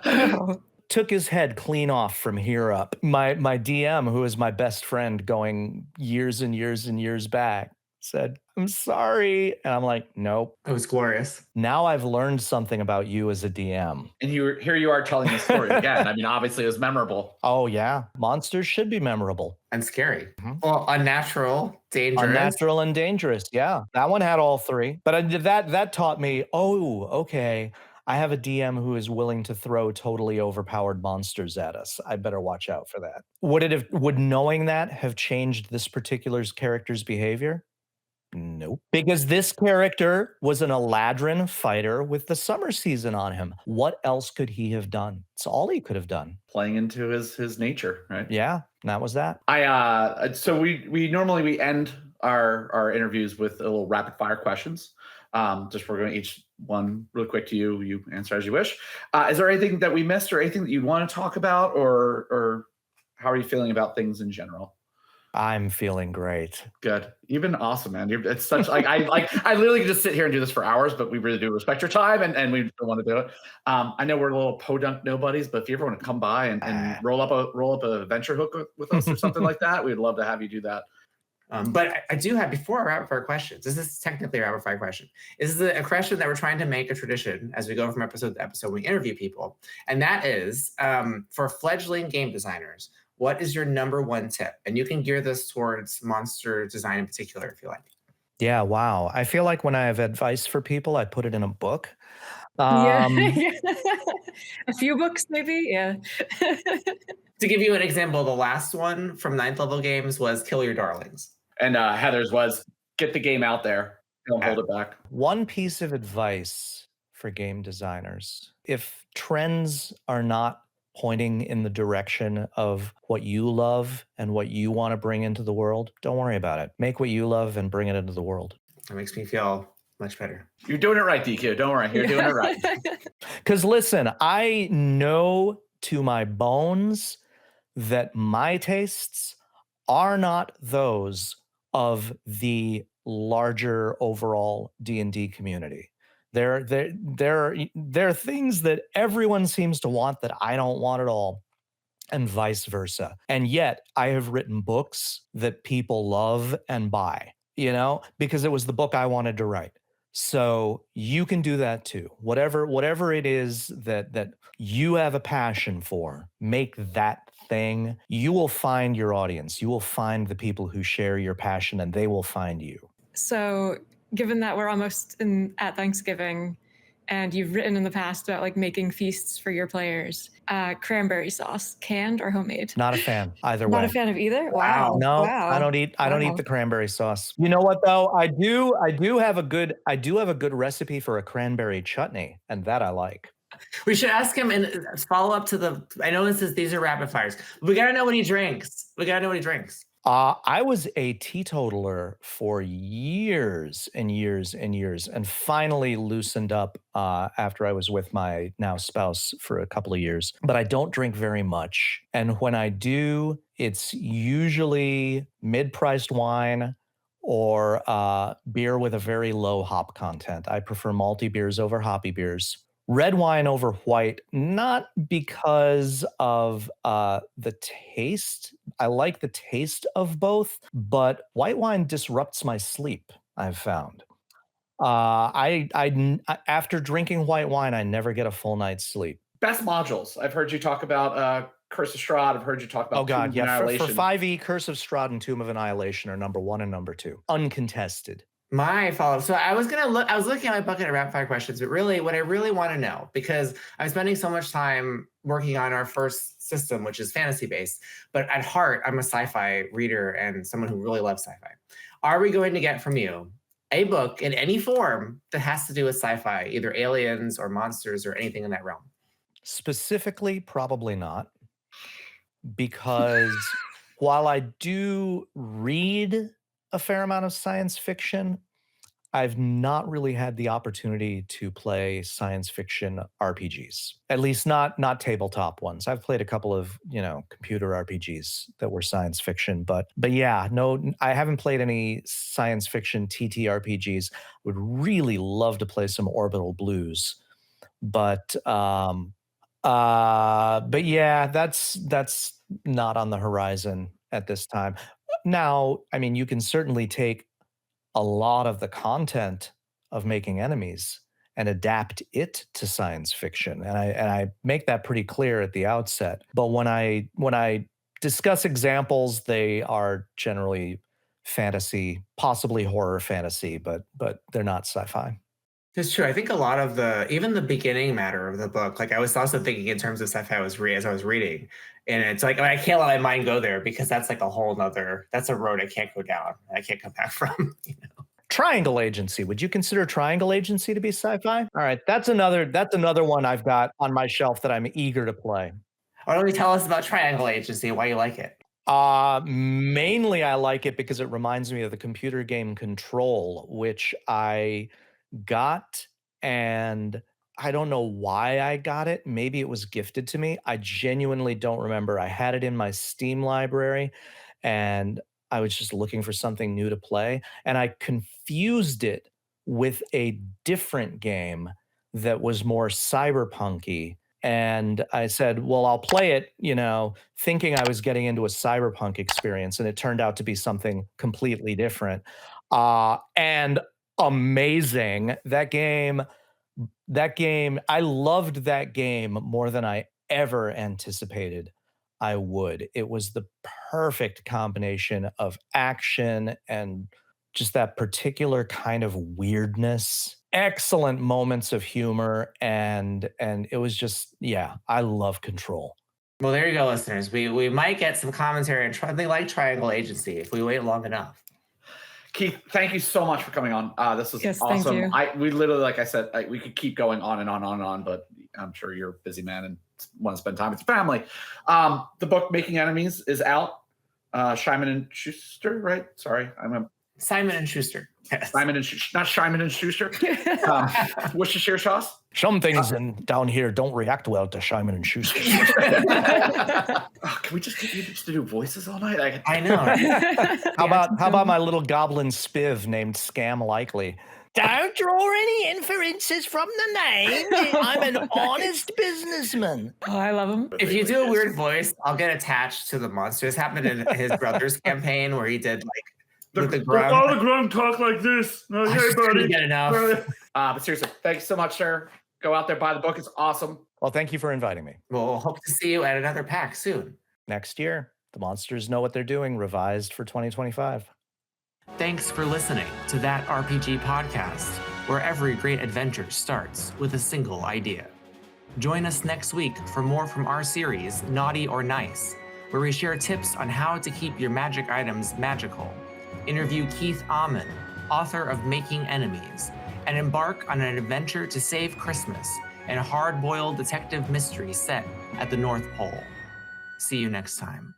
Oh. Took his head clean off from here up. My DM, who is my best friend going years and years and years back, said, "I'm sorry." And I'm like, nope. It was glorious. Now I've learned something about you as a DM. And here you are telling the story again. I mean, obviously it was memorable. Oh, yeah. Monsters should be memorable. And scary. Well, unnatural, dangerous. Unnatural and dangerous. Yeah. That one had all three. But that taught me, oh, okay, I have a DM who is willing to throw totally overpowered monsters at us. I better watch out for that. Would knowing that have changed this particular character's behavior? Nope. Because this character was an Eladrin fighter with the summer season on him. What else could he have done? It's all he could have done. Playing into his nature, right? Yeah, that was that. So we normally end our interviews with a little rapid fire questions. Just we're going each one real quick to you. You answer as you wish. Is there anything that we missed or anything that you want to talk about, or how are you feeling about things in general? I'm feeling great. Good. You've been awesome, man. It's such I literally could just sit here and do this for hours, but we really do respect your time and we don't want to do it. I know we're a little podunk nobodies, but if you ever want to come by and roll up a venture hook with us or something like that, we'd love to have you do that. But I do have, before our rapid fire questions, this is technically a rapid fire question. This is a question that we're trying to make a tradition as we go from episode to episode. We interview people. And that is for fledgling game designers, what is your number one tip? And you can gear this towards monster design in particular, if you like. Yeah, wow. I feel like when I have advice for people, I put it in a book. Yeah. A few books, maybe. Yeah. To give you an example, the last one from 9th level games was Kill Your Darlings. And Heather's was get the game out there. Don't hold it back. One piece of advice for game designers: if trends are not pointing in the direction of what you love and what you want to bring into the world, don't worry about it. Make what you love and bring it into the world. That makes me feel much better. You're doing it right, DQ. Don't worry. You're doing it right. Because listen, I know to my bones that my tastes are not those of the larger overall D&D community. There are things that everyone seems to want that I don't want at all, and vice versa. And yet I have written books that people love and buy, because it was the book I wanted to write. So you can do that too. Whatever it is that you have a passion for, make that thing. You will find your audience. You will find the people who share your passion, and they will find you. So given that we're almost at Thanksgiving, and you've written in the past about like making feasts for your players, cranberry sauce, canned or homemade? Not a fan either way. Not a fan of either? Wow. No, Wow. I don't eat the cranberry sauce. You know what though? I do have a good recipe for a cranberry chutney, and that I like. We should ask him and follow up to I know these are rapid fires. We got to know what he drinks. I was a teetotaler for years and years and years, and finally loosened up after I was with my now spouse for a couple of years. But I don't drink very much. And when I do, it's usually mid-priced wine or beer with a very low hop content. I prefer malty beers over hoppy beers. Red wine over white, not because of the taste. I like the taste of both, but white wine disrupts my sleep, I've found. After drinking white wine, I never get a full night's sleep. Best modules. I've heard you talk about Curse of Strahd. I've heard you talk about Oh God, Tomb of yeah. Annihilation. For 5e, Curse of Strahd and Tomb of Annihilation are number 1 and number 2. Uncontested. My follow-up. So I was looking at my bucket of rapid fire questions, but really what I really want to know, because I'm spending so much time working on our first system, which is fantasy based, but at heart, I'm a sci-fi reader and someone who really loves sci-fi. Are we going to get from you a book in any form that has to do with sci-fi, either aliens or monsters or anything in that realm? Specifically, probably not. Because while I do read a fair amount of science fiction, I've not really had the opportunity to play science fiction RPGs. At least not tabletop ones. I've played a couple of, computer RPGs that were science fiction, but yeah, no, I haven't played any science fiction TTRPGs. Would really love to play some Orbital Blues, but but yeah, that's not on the horizon at this time. Now, I mean, you can certainly take a lot of the content of Making Enemies and adapt it to science fiction. And I make that pretty clear at the outset. But when I discuss examples, they are generally fantasy, possibly horror fantasy, but they're not sci-fi. It's true. I think a lot of even the beginning matter of the book, like I was also thinking in terms of stuff as I was reading. And it's like, I can't let my mind go there because that's like that's a road I can't go down. I can't come back from, Triangle Agency. Would you consider Triangle Agency to be sci-fi? All right, that's another one I've got on my shelf that I'm eager to play. Why don't you tell us about Triangle Agency and why you like it? Mainly I like it because it reminds me of the computer game Control, which I got, and I don't know why I got it. Maybe it was gifted to me. I genuinely don't remember. I had it in my Steam library, and I was just looking for something new to play, and I confused it with a different game that was more cyberpunky. And I said, well, I'll play it, thinking I was getting into a cyberpunk experience, and it turned out to be something completely different. And amazing. That game, I loved that game more than I ever anticipated I would. It was the perfect combination of action and just that particular kind of weirdness. Excellent moments of humor, and it was just, yeah, I love Control. Well, there you go, listeners. We might get some commentary on something like Triangle Agency if we wait long enough. Keith, thank you so much for coming on. This was awesome. We literally, like I said, we could keep going on and on and on, but I'm sure you're a busy man and want to spend time with your family. The book Making Enemies is out. Simon and Schuster, right? Sorry, Simon and Schuster. Yes. Not Simon and Schuster. Worcestershire sauce. Some things down here don't react well to Simon and Schuster. Can we just get you to do voices all night? I know. How about my little goblin spiv named Scam Likely? Don't draw any inferences from the name. I'm an honest businessman. Oh, I love him. If you do a weird voice, I'll get attached to the monster. This happened in his brother's campaign where he did with the Grum. All the Grum talk like this. No, I hey, buddy. Get enough. But seriously, thank you so much, sir. Go out there, buy the book. It's awesome. Well, thank you for inviting me. We'll hope to see you at another pack soon. Next year, the monsters know what they're doing, revised for 2025. Thanks for listening to That RPG Podcast, where every great adventure starts with a single idea. Join us next week for more from our series, Naughty or Nice, where we share tips on how to keep your magic items magical. Interview Keith Ammann, author of Making Enemies, and embark on an adventure to save Christmas in a hard-boiled detective mystery set at the North Pole. See you next time.